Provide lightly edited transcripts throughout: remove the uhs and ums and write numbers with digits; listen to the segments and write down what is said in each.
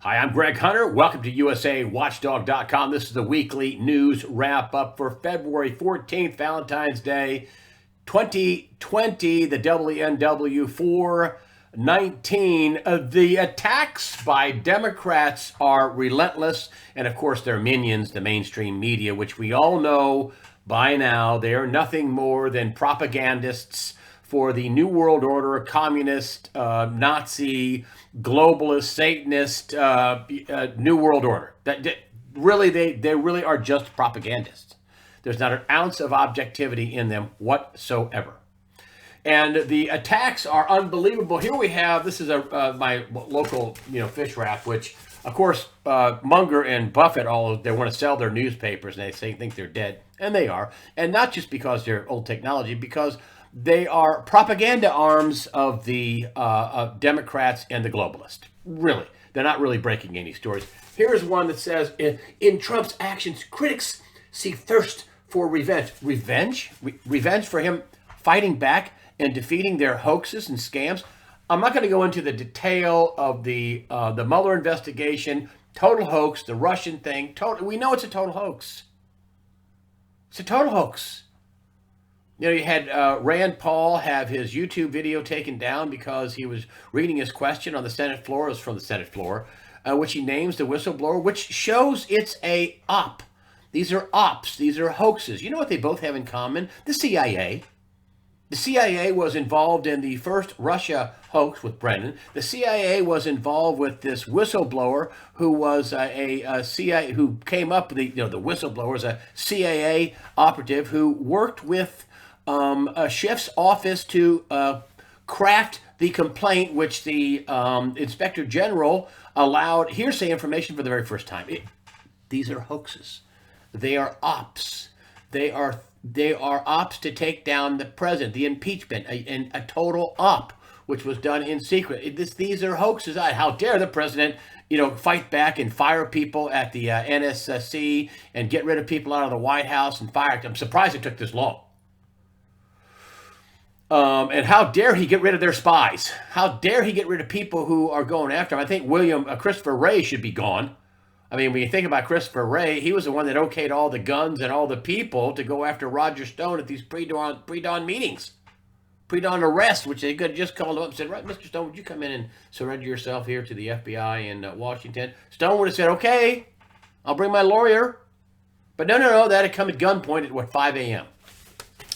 Hi, I'm Greg Hunter. Welcome to USAWatchdog.com. This is the weekly news wrap up for February 14th, Valentine's Day, 2020, the WNW 419. The attacks by Democrats are relentless, and of course, their minions, the mainstream media, which we all know by now, they are nothing more than propagandists for the New World Order, communist, Nazi, globalist, Satanist, New World Order. Really, they really are just propagandists. There's not an ounce of objectivity in them whatsoever. And the attacks are unbelievable. Here we have, this is my local fish wrap, which of course Munger and Buffett they want to sell their newspapers, and think they're dead, and they are, and not just because they're old technology, because they are propaganda arms of the Democrats and the globalists. Really, they're not really breaking any stories. Here's one that says, in Trump's actions, critics see thirst for revenge. Revenge for him fighting back and defeating their hoaxes and scams. I'm not going to go into the detail of the Mueller investigation, total hoax, the Russian thing. We know it's a total hoax. It's a total hoax. You had Rand Paul have his YouTube video taken down because he was reading his question on the Senate floor. It was from the Senate floor, which he names the whistleblower, which shows it's a op. These are ops. These are hoaxes. You know what they both have in common? The CIA. The CIA was involved in the first Russia hoax with Brennan. The CIA was involved with this whistleblower who was a CIA, who came up with the whistleblower is a CIA operative who worked with a Schiff's office to craft the complaint, which the Inspector General allowed hearsay information for the very first time. These are hoaxes. They are ops. They are ops to take down the president, the impeachment, a total op, which was done in secret. These are hoaxes. How dare the president, fight back and fire people at the NSC and get rid of people out of the White House and fire. I'm surprised it took this long. And how dare he get rid of their spies? How dare he get rid of people who are going after him? I think Christopher Wray should be gone. I mean, when you think about Christopher Wray, he was the one that okayed all the guns and all the people to go after Roger Stone at these pre-dawn meetings. Pre-dawn arrests, which they could just called him up and said, right, Mr. Stone, would you come in and surrender yourself here to the FBI in Washington? Stone would have said, okay, I'll bring my lawyer. But no, that had come at gunpoint at, 5 a.m.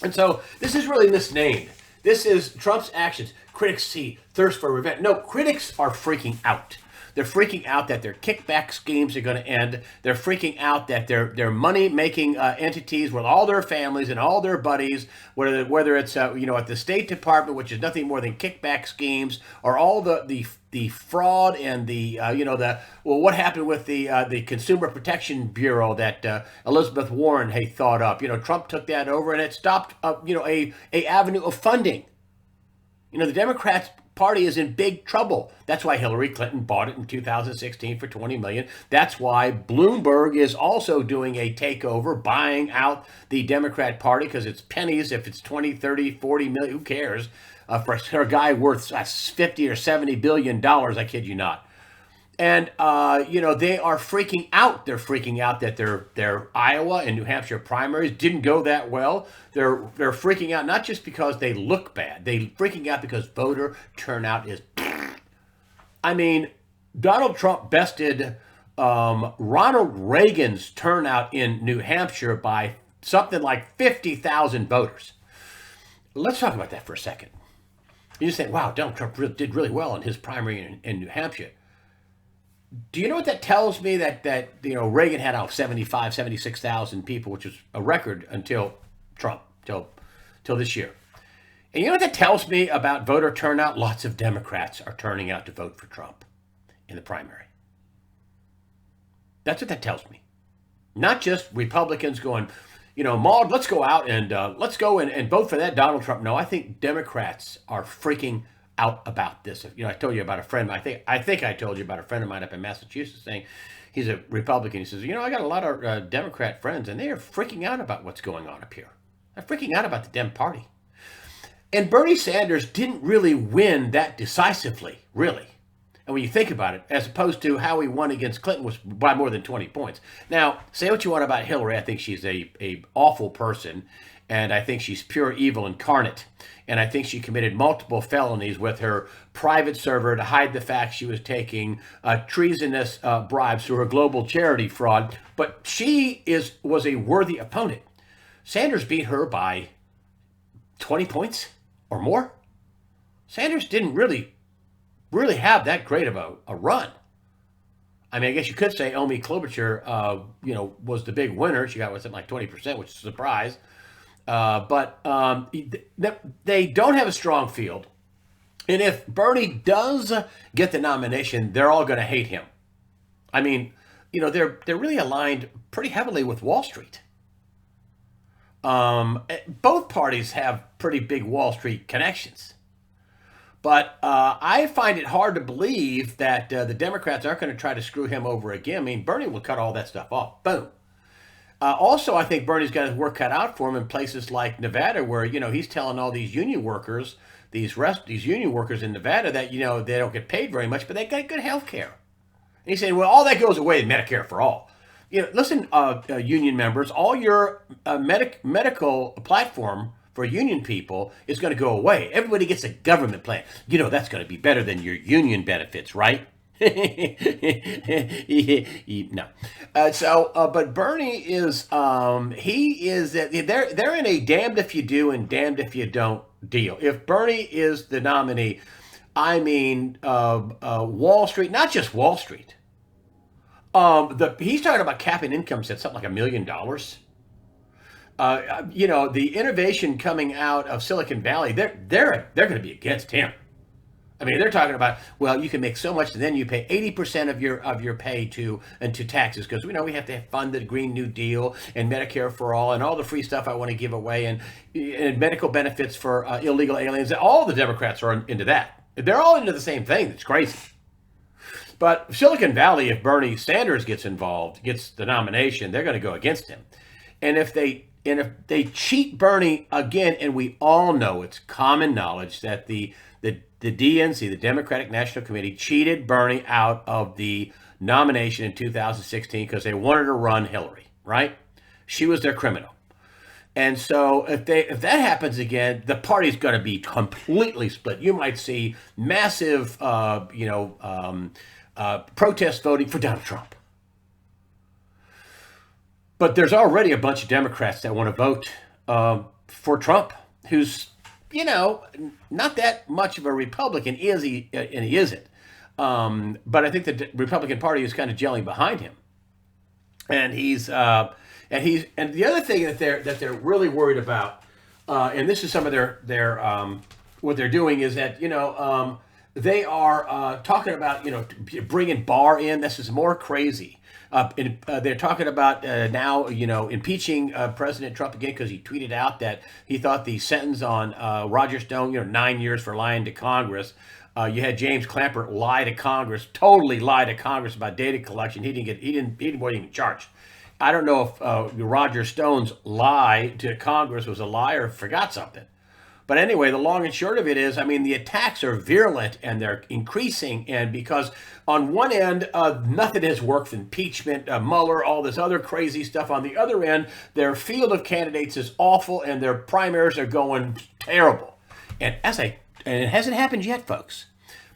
And so this is really misnamed. This is Trump's actions. Critics see thirst for revenge. No, critics are freaking out. They're freaking out that their kickback schemes are going to end. They're freaking out that their money-making entities with all their families and all their buddies, whether it's at the State Department, which is nothing more than kickback schemes, or all the fraud and what happened with the Consumer Protection Bureau that Elizabeth Warren had thought up. Trump took that over and it stopped a avenue of funding. The Democrats Party is in big trouble. That's why Hillary Clinton bought it in 2016 for $20 million. That's why Bloomberg is also doing a takeover, buying out the Democrat Party, because it's pennies if it's 20, 30, 40 million. Who cares? For a guy worth 50 or 70 billion dollars, I kid you not. And they are freaking out. They're freaking out that their Iowa and New Hampshire primaries didn't go that well. They're freaking out not just because they look bad. They're freaking out because voter turnout is. I mean, Donald Trump bested Ronald Reagan's turnout in New Hampshire by something like 50,000 voters. Let's talk about that for a second. You just say, wow, Donald Trump did really well in his primary in New Hampshire. Do you know what that tells me? That Reagan had 76,000 people, which was a record until Trump, till this year. And you know what that tells me about voter turnout? Lots of Democrats are turning out to vote for Trump in the primary. That's what that tells me. Not just Republicans going, Maud, let's go out and let's go and vote for that Donald Trump. No, I think Democrats are freaking out about this. I told you about a friend. I think I told you about a friend of mine up in Massachusetts saying he's a Republican. He says, I got a lot of Democrat friends, and they are freaking out about what's going on up here. They're freaking out about the Dem Party. And Bernie Sanders didn't really win that decisively, really. And when you think about it, as opposed to how he won against Clinton was by more than 20 points. Now, say what you want about Hillary. I think she's a awful person, and I think she's pure evil incarnate. And I think she committed multiple felonies with her private server to hide the fact she was taking treasonous bribes through her global charity fraud. But she was a worthy opponent. Sanders beat her by 20 points or more. Sanders didn't really have that great of a run. I mean, I guess you could say Amy Klobuchar, was the big winner. She got something like 20%, which is a surprise. But they don't have a strong field. And if Bernie does get the nomination, they're all going to hate him. I mean, they're really aligned pretty heavily with Wall Street. Both parties have pretty big Wall Street connections. But I find it hard to believe that the Democrats aren't going to try to screw him over again. I mean, Bernie will cut all that stuff off. Boom. Also, I think Bernie's got his work cut out for him in places like Nevada, where he's telling all these union workers, these union workers in Nevada, that they don't get paid very much, but they got good health care. And he's saying, well, all that goes away in Medicare for all. Listen, union members, all your medical platform for union people is going to go away. Everybody gets a government plan. That's going to be better than your union benefits, right? No. But Bernie is, they're in a damned if you do and damned if you don't deal. If Bernie is the nominee, I mean, Wall Street, not just Wall Street. He's talking about capping incomes at something like $1 million. The innovation coming out of Silicon Valley, they're going to be against him. I mean, they're talking about, well, you can make so much, and then you pay 80% of your pay to taxes, because we have to fund the Green New Deal and Medicare for all and all the free stuff I want to give away and medical benefits for illegal aliens. All the Democrats are into that. They're all into the same thing. It's crazy. But Silicon Valley, if Bernie Sanders gets involved, gets the nomination, they're going to go against him. And if they cheat Bernie again, and we all know, it's common knowledge that the DNC, the Democratic National Committee, cheated Bernie out of the nomination in 2016 because they wanted to run Hillary, right? She was their criminal. And so if that happens again, the party's going to be completely split. You might see massive, protest voting for Donald Trump. But there's already a bunch of Democrats that want to vote for Trump, who's not that much of a Republican, and he isn't. But I think the Republican Party is kind of gelling behind him, and the other thing that they're really worried about, and this is some of their what they're doing is that they are talking about bringing Barr in. This is more crazy. They're talking about now, impeaching President Trump again because he tweeted out that he thought the sentence on Roger Stone, 9 years for lying to Congress. You had James Clampett totally lie to Congress about data collection. He wasn't even charged. I don't know if Roger Stone's lie to Congress was a lie or forgot something. But anyway, the long and short of it is, the attacks are virulent and they're increasing. And because on one end, nothing has worked, impeachment, Mueller, all this other crazy stuff. On the other end, their field of candidates is awful and their primaries are going terrible. And it hasn't happened yet, folks.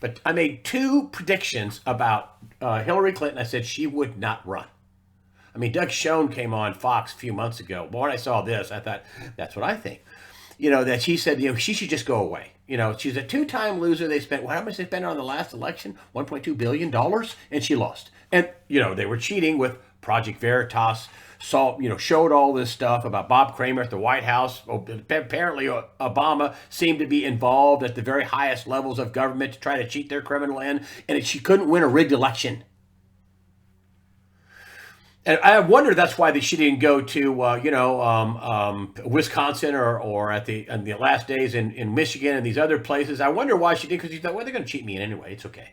But I made 2 predictions about Hillary Clinton. I said she would not run. Doug Schoen came on Fox a few months ago. But when I saw this, I thought, that's what I think. That she said, she should just go away. She's a 2-time loser. They spent, how much they spent on the last election? $1.2 billion, and she lost. And, they were cheating with Project Veritas, showed all this stuff about Bob Kramer at the White House. Apparently, Obama seemed to be involved at the very highest levels of government to try to cheat their criminal end, and she couldn't win a rigged election. And I wonder that's why she didn't go to, Wisconsin or at the last days in Michigan and these other places. I wonder why she did, because she thought, well, they're going to cheat me in anyway. It's okay.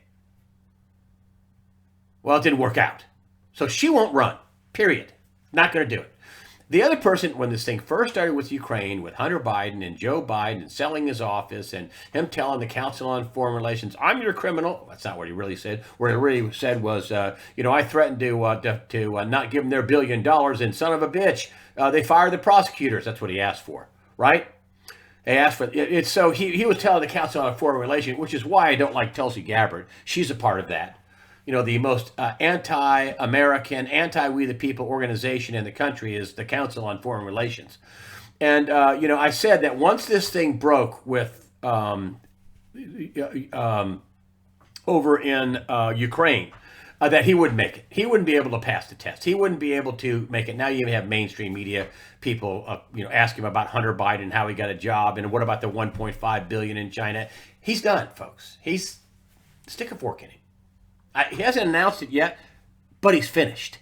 Well, it didn't work out. So she won't run, period. Not going to do it. The other person, when this thing first started with Ukraine, with Hunter Biden and Joe Biden and selling his office and him telling the Council on Foreign Relations, "I'm your criminal." That's not what he really said. What he really said was, I threatened to not give them their $1 billion, and son of a bitch, they fired the prosecutors. That's what he asked for, right? They asked for it. So he was telling the Council on Foreign Relations, which is why I don't like Tulsi Gabbard. She's a part of that. The most anti-American, anti-we the people organization in the country is the Council on Foreign Relations. And, I said that once this thing broke with over in Ukraine, that he wouldn't make it. He wouldn't be able to pass the test. He wouldn't be able to make it. Now you have mainstream media people, ask him about Hunter Biden, how he got a job, and what about the 1.5 billion in China. He's done, folks. Stick a fork in him. He hasn't announced it yet, but he's finished.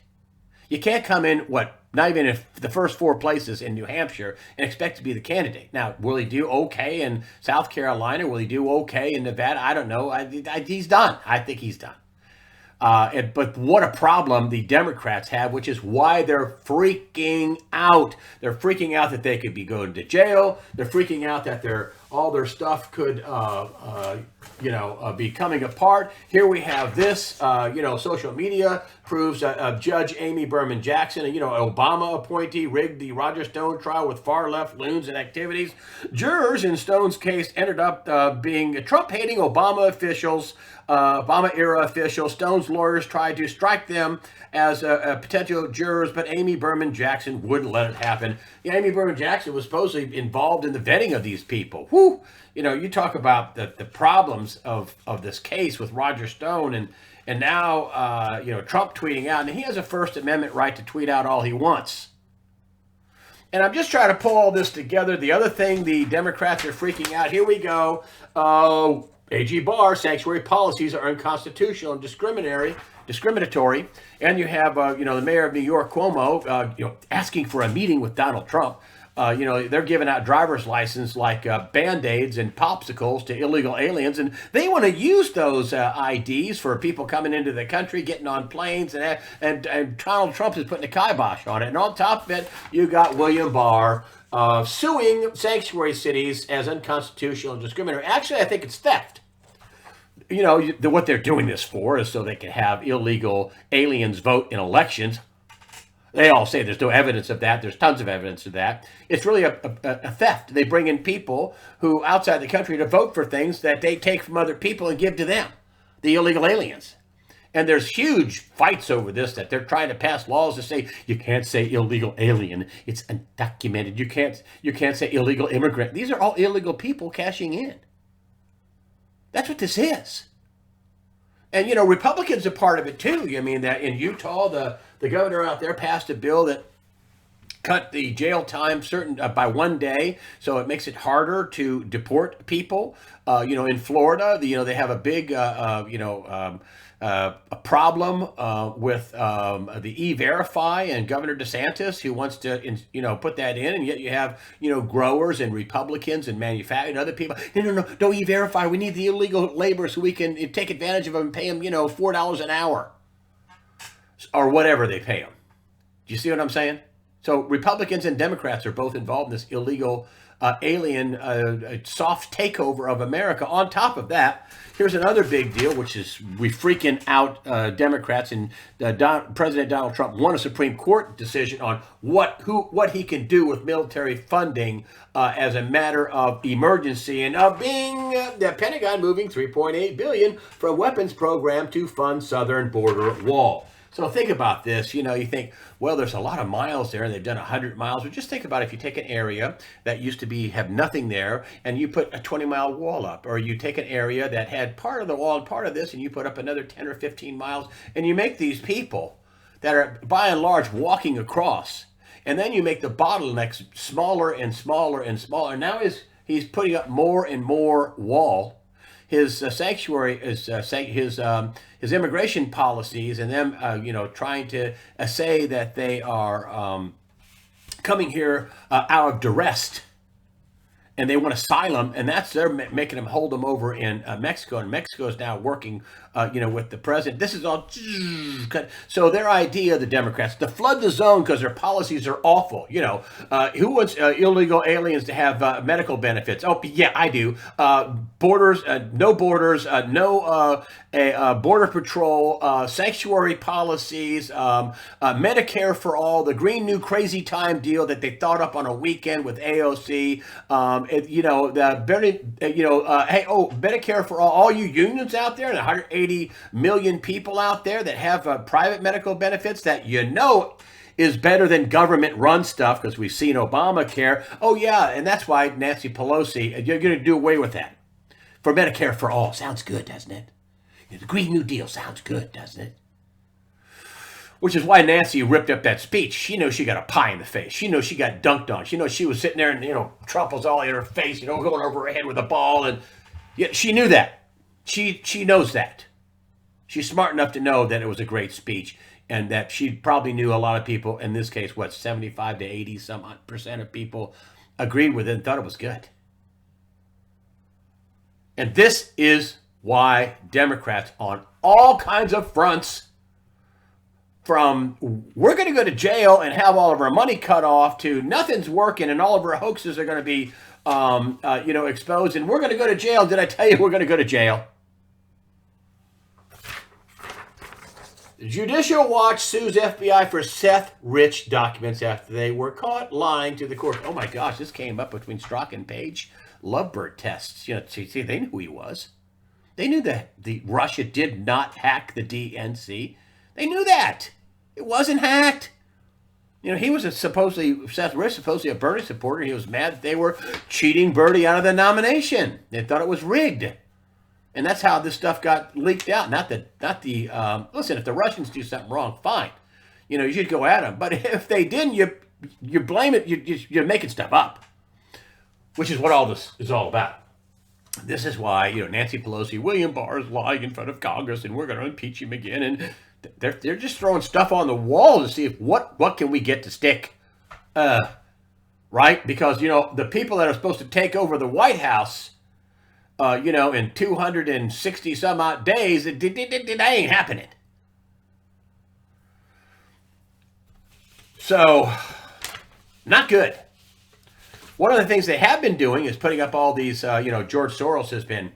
You can't come in, not even in the first 4 places in New Hampshire and expect to be the candidate. Now, will he do okay in South Carolina? Will he do okay in Nevada? I don't know. He's done. I think he's done. But what a problem the Democrats have, which is why they're freaking out. They're freaking out that they could be going to jail. They're freaking out that all their stuff could, be coming apart. Here we have this, social media proves Judge Amy Berman Jackson, Obama appointee, rigged the Roger Stone trial with far-left loons and activities. Jurors in Stone's case ended up being Trump-hating Obama-era officials. Stone's lawyers tried to strike them as potential jurors, but Amy Berman Jackson wouldn't let it happen. Amy Berman Jackson was supposedly involved in the vetting of these people. Whew! You talk about the problems of this case with Roger Stone, and now Trump tweeting out, and he has a First Amendment right to tweet out all he wants. And I'm just trying to pull all this together. The other thing, the Democrats are freaking out. Here we go. AG Barr, sanctuary policies are unconstitutional and discriminatory. And you have, the mayor of New York, Cuomo, asking for a meeting with Donald Trump. They're giving out driver's license like Band-Aids and popsicles to illegal aliens. And they want to use those IDs for people coming into the country, getting on planes. And Donald Trump is putting a kibosh on it. And on top of it, you got William Barr suing sanctuary cities as unconstitutional and discriminatory. Actually, I think it's theft. What they're doing this for is so they can have illegal aliens vote in elections. They all say there's no evidence of that. There's tons of evidence of that. It's really a theft. They bring in people who outside the country to vote for things that they take from other people and give to them, the illegal aliens. And there's huge fights over this, that they're trying to pass laws to say you can't say illegal alien. It's undocumented. You can't say illegal immigrant. These are all illegal people cashing in. That's what this is. And, Republicans are part of it, too. That in Utah, the governor out there passed a bill that cut the jail time by 1 day, so it makes it harder to deport people. In Florida, they have a big, a problem with the E-Verify and Governor DeSantis, who wants to, put that in, and yet you have, growers and Republicans and manufacturers and other people. No, don't E-Verify. We need the illegal labor so we can take advantage of them and pay them, $4 an hour or whatever they pay them. Do you see what I'm saying? So Republicans and Democrats are both involved in this illegal alien soft takeover of America. On top of that, here's another big deal, which is we freaking out Democrats, and President Donald Trump won a Supreme Court decision on what he can do with military funding as a matter of emergency, and of being the Pentagon moving $3.8 billion for a weapons program to fund southern border wall. So think about this. You think, well, there's a lot of miles there, and they've done 100 miles. But just think about if you take an area that used to have nothing there, and you put a 20-mile wall up, or you take an area that had part of the wall and part of this, and you put up another 10 or 15 miles, and you make these people that are, by and large, walking across, and then you make the bottlenecks smaller and smaller and smaller. Now he's putting up more and more wall. His sanctuary is his immigration policies, and them trying to say that they are coming here out of duress, and they want asylum, and they're making them hold them over in Mexico, and Mexico is now working with the president. This is all. So their idea, the Democrats, to flood the zone because their policies are awful. Who wants illegal aliens to have medical benefits? Oh, yeah, I do. Borders, no borders, no border patrol, sanctuary policies, Medicare for all, the Green New Crazy Time deal that they thought up on a weekend with AOC. Medicare for all you unions out there, and 180 million people out there that have private medical benefits that is better than government-run stuff, because we've seen Obamacare. Oh, yeah, and that's why Nancy Pelosi, you're going to do away with that. For Medicare for all. Sounds good, doesn't it? The Green New Deal sounds good, doesn't it? Which is why Nancy ripped up that speech. She knows she got a pie in the face. She knows she got dunked on. She knows she was sitting there and, Trump was all in her face, going over her head with a ball. And yeah, she knew that. She knows that. She's smart enough to know that it was a great speech, and that she probably knew a lot of people, in this case, 75 to 80 some odd percent of people agreed with it and thought it was good. And this is why Democrats on all kinds of fronts, from we're going to go to jail and have all of our money cut off, to nothing's working and all of our hoaxes are going to be exposed, and we're going to go to jail. Did I tell you we're going to go to jail? Judicial Watch sues FBI for Seth Rich documents after they were caught lying to the court. Oh my gosh, this came up between Strzok and Page. Lovebird tests. See, they knew who he was. They knew that Russia did not hack the DNC. They knew that. It wasn't hacked. He was Seth Rich, supposedly a Bernie supporter. He was mad that they were cheating Bernie out of the nomination. They thought it was rigged. And that's how this stuff got leaked out. Listen, if the Russians do something wrong, fine. You should go at them. But if they didn't, you blame it. You're making stuff up, which is what all this is all about. This is why, Nancy Pelosi, William Barr is lying in front of Congress, and we're going to impeach him again. And they're just throwing stuff on the wall to see if what can we get to stick, right? Because the people that are supposed to take over the White House, in 260 some odd days, that ain't happening. So, not good. One of the things they have been doing is putting up all these, George Soros has been,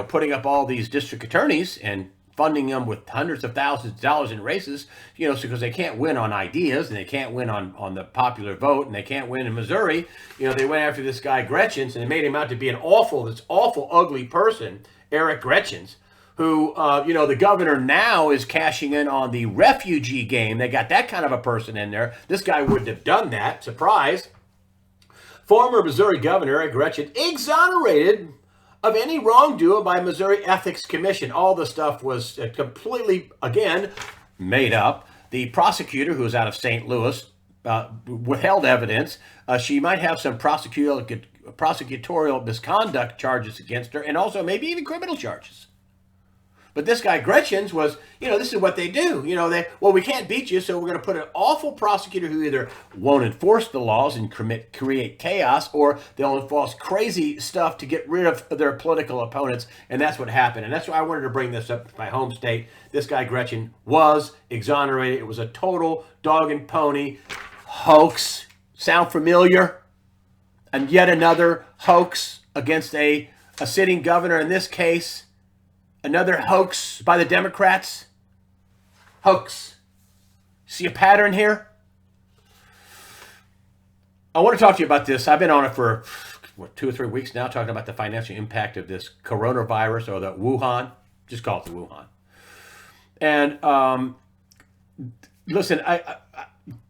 putting up all these district attorneys and funding them with hundreds of thousands of dollars in races, because they can't win on ideas, and they can't win on the popular vote, and they can't win in Missouri. They went after this guy Gretchens, and they made him out to be this awful, ugly person, Eric Gretchens, who, the governor now is cashing in on the refugee game. They got that kind of a person in there. This guy wouldn't have done that. Surprise. Former Missouri Governor Eric Gretchen exonerated of any wrongdoing by Missouri Ethics Commission. All the stuff was completely, again, made up. The prosecutor, who was out of St. Louis, withheld evidence. She might have some prosecutorial misconduct charges against her, and also maybe even criminal charges. But this guy Gretchens was, this is what they do. We can't beat you, so we're going to put an awful prosecutor who either won't enforce the laws and create chaos, or they'll enforce crazy stuff to get rid of their political opponents. And that's what happened. And that's why I wanted to bring this up to my home state. This guy Gretchen was exonerated. It was a total dog and pony hoax. Sound familiar? And yet another hoax against a sitting governor, in this case. Another hoax by the Democrats. Hoax. See a pattern here? I want to talk to you about this. I've been on it for 2 or 3 weeks now, talking about the financial impact of this coronavirus, or the Wuhan. Just call it the Wuhan. And listen,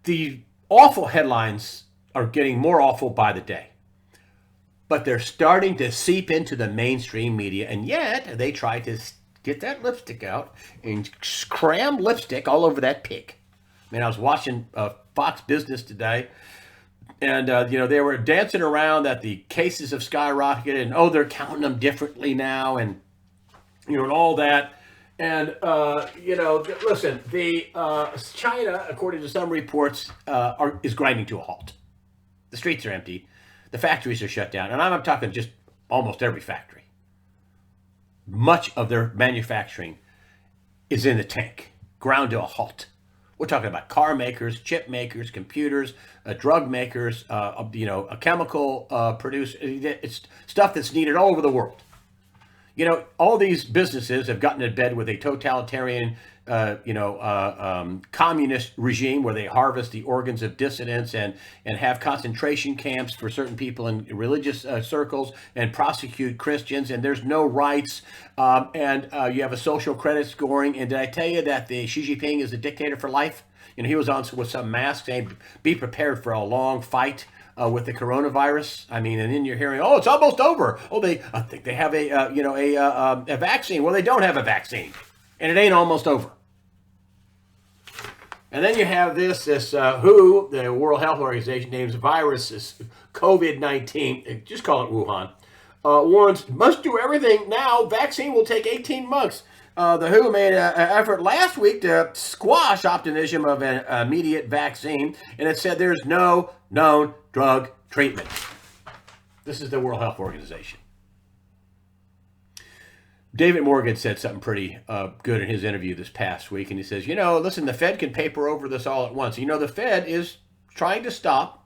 the awful headlines are getting more awful by the day. But they're starting to seep into the mainstream media, and yet they try to get that lipstick out and cram lipstick all over that pig. I was watching Fox Business today, and they were dancing around that the cases have skyrocketed, and they're counting them differently now, and and all that. And listen, the China, according to some reports, is grinding to a halt. The streets are empty. The factories are shut down, and I'm talking just almost every factory. Much of their manufacturing is in the tank, ground to a halt. We're talking about car makers, chip makers, computers, drug makers, a chemical producer. It's stuff that's needed all over the world. All these businesses have gotten in bed with a totalitarian, communist regime where they harvest the organs of dissidents and have concentration camps for certain people in religious circles and prosecute Christians. And there's no rights. And you have a social credit scoring. And did I tell you that the Xi Jinping is a dictator for life? He was on with some mask saying, "Be prepared for a long fight." With the coronavirus, and then you're hearing, "Oh, it's almost over." Oh, I think they have a vaccine. Well, they don't have a vaccine, and it ain't almost over. And then you have this WHO, the World Health Organization, names virus this COVID-19. Just call it Wuhan. Warns must do everything now. Vaccine will take 18 months. The WHO made an effort last week to squash optimism of an immediate vaccine, and it said there's no known drug treatment. This is the World Health Organization. David Morgan said something pretty good in his interview this past week, and he says, listen, the Fed can paper over this all at once. The Fed is trying to stop,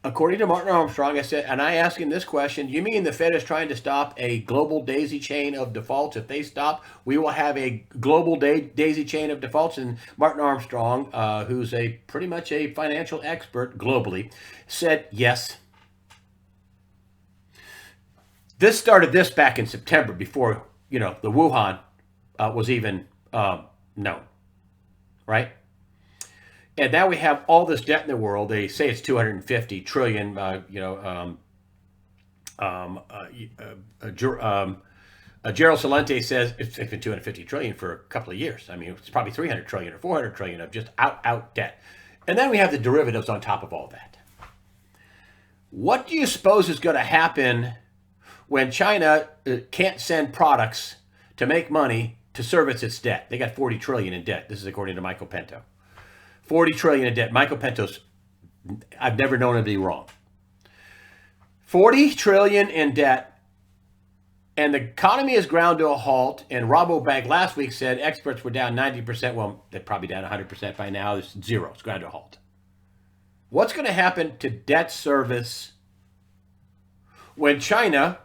according to Martin Armstrong, I asked him this question: you mean the Fed is trying to stop a global daisy chain of defaults? If they stop, we will have a global daisy chain of defaults. And Martin Armstrong, who's pretty much a financial expert globally, said yes. This started back in September before, the Wuhan was even known, right? And now we have all this debt in the world. They say it's 250 trillion. Gerald Celente says it's been 250 trillion for a couple of years. It's probably 300 trillion or 400 trillion of just out debt. And then we have the derivatives on top of all that. What do you suppose is going to happen when China can't send products to make money to service its debt? They got 40 trillion in debt. This is according to Michael Pinto. 40 trillion in debt. Michael Pinto's, I've never known him to be wrong. 40 trillion in debt, and the economy is ground to a halt. And Rabobank last week said experts were down 90%. Well, they're probably down 100% by now. It's zero. It's ground to a halt. What's going to happen to debt service when China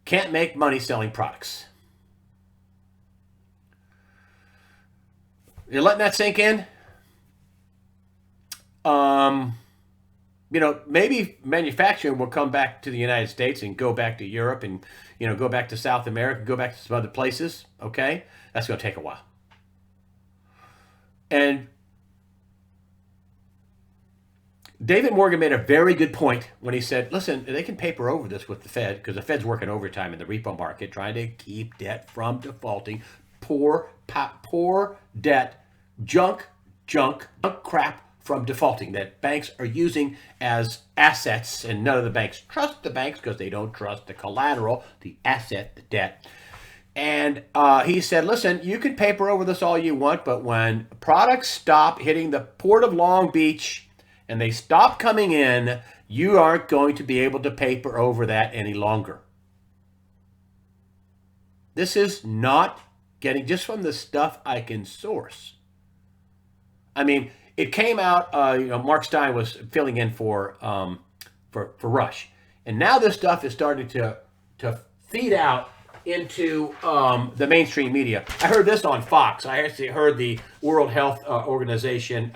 can't make money selling products? You're letting that sink in? Maybe manufacturing will come back to the United States and go back to Europe and, go back to South America, go back to some other places. Okay. That's going to take a while. And David Morgan made a very good point when he said, listen, they can paper over this with the Fed because the Fed's working overtime in the repo market, trying to keep debt from defaulting. Poor debt, junk crap from defaulting that banks are using as assets, and none of the banks trust the banks because they don't trust the collateral, the asset, the debt. And he said, listen, you can paper over this all you want, but when products stop hitting the port of Long Beach and they stop coming in, you aren't going to be able to paper over that any longer. This is not getting just from the stuff I can source. It came out, Mark Stein was filling in for Rush. And now this stuff is starting to feed out into the mainstream media. I heard this on Fox. I actually heard the World Health Organization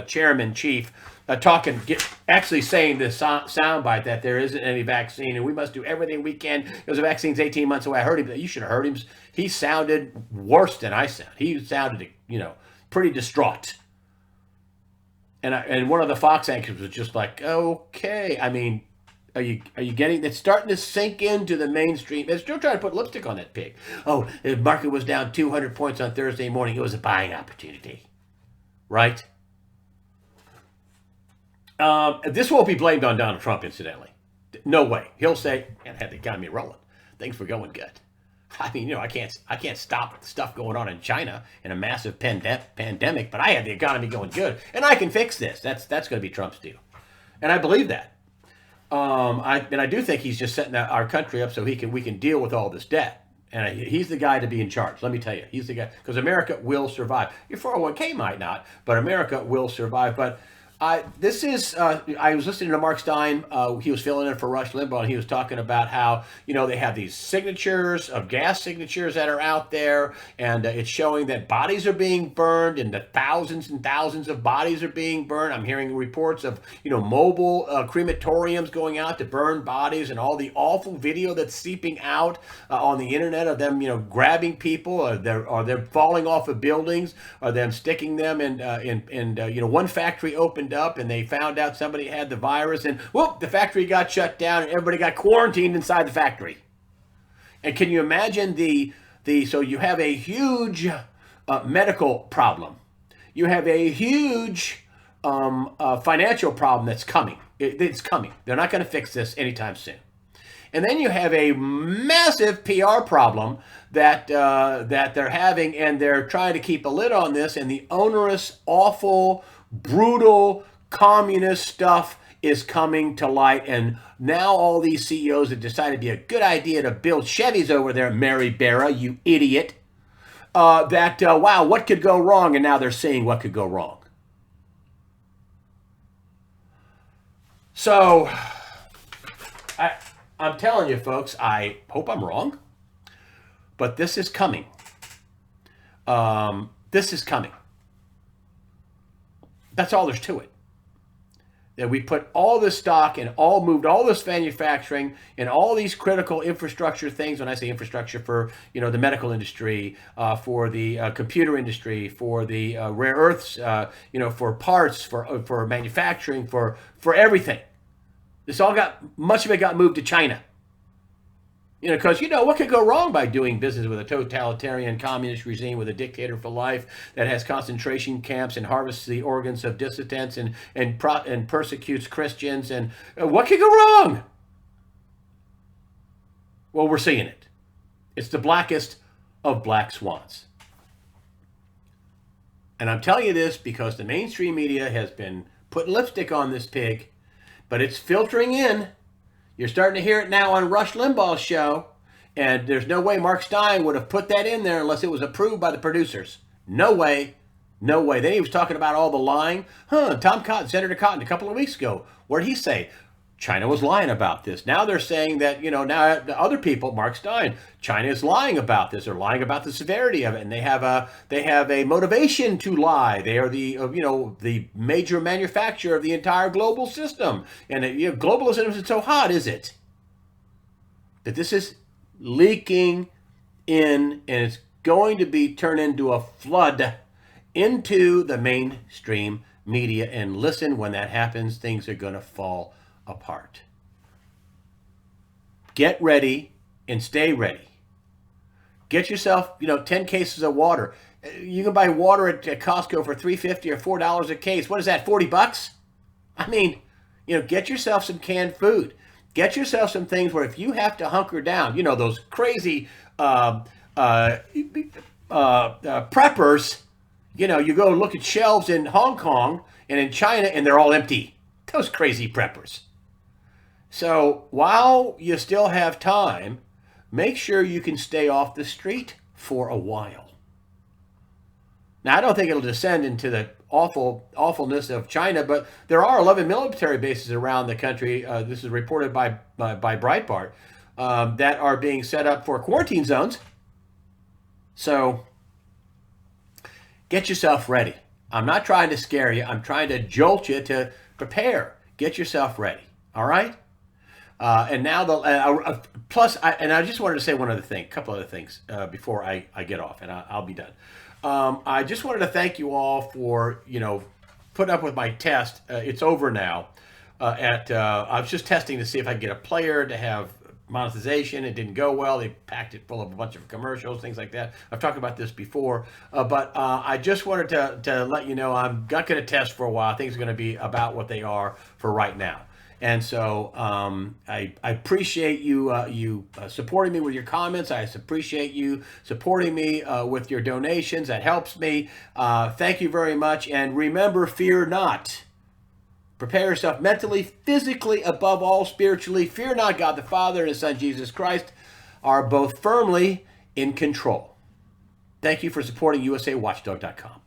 chairman, chief, actually saying this soundbite that there isn't any vaccine and we must do everything we can because the vaccine's 18 months away. I heard him. You should have heard him. He sounded worse than I sound. He sounded, pretty distraught. And one of the Fox anchors was just like, okay. Are you getting? It's starting to sink into the mainstream. They're still trying to put lipstick on that pig. Oh, the market was down 200 points on Thursday morning. It was a buying opportunity, right? This won't be blamed on Donald Trump, incidentally. No way. He'll say, "And had the economy rolling, things were going good." I can't stop stuff going on in China in a massive pandemic, but I had the economy going good, and I can fix this. That's going to be Trump's deal, and I believe that. I do think he's just setting our country up so we can deal with all this debt. And he's the guy to be in charge. Let me tell you, he's the guy, because America will survive. Your 401k might not, but America will survive. But I was listening to Mark Stein. He was filling in for Rush Limbaugh, and he was talking about how, they have these signatures of gas signatures that are out there, and it's showing that bodies are being burned, and that thousands and thousands of bodies are being burned. I'm hearing reports of, mobile crematoriums going out to burn bodies, and all the awful video that's seeping out on the internet of them, grabbing people, or they're falling off of buildings, or them sticking them in one factory opened up, and they found out somebody had the virus, and whoop, the factory got shut down, and everybody got quarantined inside the factory. And can you imagine so you have a huge medical problem. You have a huge financial problem that's coming. It's coming. They're not going to fix this anytime soon. And then you have a massive PR problem that they're having, and they're trying to keep a lid on this, and the onerous, awful, brutal communist stuff is coming to light. And now all these CEOs have decided it'd be a good idea to build Chevys over there, Mary Barra, you idiot. Wow, what could go wrong? And now they're seeing what could go wrong. So I'm telling you, folks, I hope I'm wrong, but this is coming. This is coming. That's all there's to it. That we put all this stock and moved all this manufacturing and all these critical infrastructure things. When I say infrastructure, for the medical industry, for the computer industry, for the rare earths, for parts, for manufacturing, for everything. Much of it got moved to China. Because, what could go wrong by doing business with a totalitarian communist regime, with a dictator for life that has concentration camps and harvests the organs of dissidents and persecutes Christians? And what could go wrong? Well, we're seeing it. It's the blackest of black swans. And I'm telling you this because the mainstream media has been putting lipstick on this pig, but it's filtering in. You're starting to hear it now on Rush Limbaugh's show, and there's no way Mark Stein would have put that in there unless it was approved by the producers. No way. No way. Then he was talking about all the lying. Tom Cotton, Senator Cotton, a couple of weeks ago, what did he say? China was lying about this. Now they're saying that, now the other people, Mark Stein, China is lying about this. They're lying about the severity of it, and they have a motivation to lie. They are the major manufacturer of the entire global system. And globalism isn't so hot, is it? That this is leaking in, and it's going to be turned into a flood into the mainstream media. And listen, when that happens, things are going to fall apart. Get ready and stay ready. Get yourself, 10 cases of water. You can buy water at Costco for $3.50 or $4 a case. What is that, $40? I mean, get yourself some canned food. Get yourself some things where if you have to hunker down, those crazy preppers, you go look at shelves in Hong Kong and in China, and they're all empty. Those crazy preppers. So while you still have time, make sure you can stay off the street for a while. Now, I don't think it'll descend into the awfulness of China, but there are 11 military bases around the country. This is reported by Breitbart, that are being set up for quarantine zones. So get yourself ready. I'm not trying to scare you. I'm trying to jolt you to prepare. Get yourself ready. All right? And now I just wanted to say one other thing, a couple other things before I get off, and I'll be done. I just wanted to thank you all for, putting up with my test. It's over now. I was just testing to see if I could get a player to have monetization. It didn't go well. They packed it full of a bunch of commercials, things like that. I've talked about this before, but I just wanted to let you know I'm not going to test for a while. Things are going to be about what they are for right now. And so I appreciate you supporting me with your comments. I appreciate you supporting me with your donations. That helps me. Thank you very much. And remember, fear not. Prepare yourself mentally, physically, above all, spiritually. Fear not. God the Father and His Son Jesus Christ are both firmly in control. Thank you for supporting USAWatchdog.com.